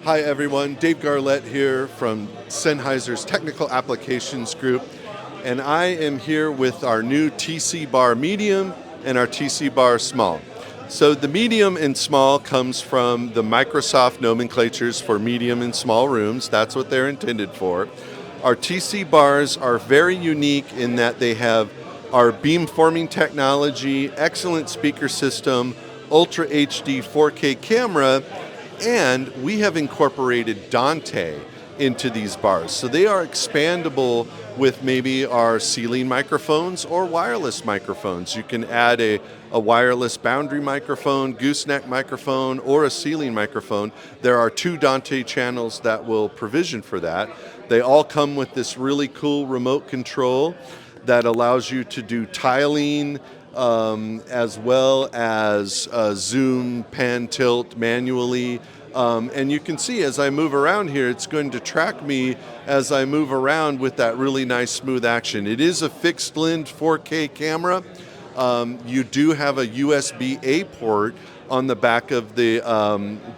Hi everyone, Dave Garlett here from Sennheiser's Technical Applications Group, and I am here with our new TC Bar Medium and our TC Bar Small. So the medium and small comes from the Microsoft nomenclatures for medium and small rooms. That's what they're intended for. Our TC bars are very unique in that they have our beamforming technology, excellent speaker system, Ultra HD 4K camera, and we have incorporated Dante into these bars. So they are expandable with maybe our ceiling microphones or wireless microphones. You can add a wireless boundary microphone, gooseneck microphone, or a ceiling microphone. There are 2 Dante channels that will provision for that. They all come with this really cool remote control that allows you to do tiling, as well as zoom, pan, tilt manually. And you can see as I move around here, it's going to track me as I move around with that really nice smooth action. It is a fixed lens 4K camera. You do have a USB-A port on the back of the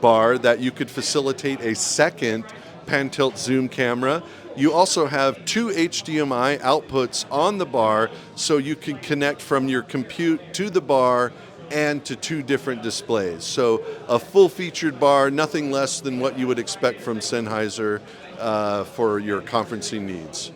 bar that you could facilitate a second pan, tilt, zoom camera. You also have 2 HDMI outputs on the bar, so you can connect from your compute to the bar and to 2 different displays. So a full-featured bar, nothing less than what you would expect from Sennheiser for your conferencing needs.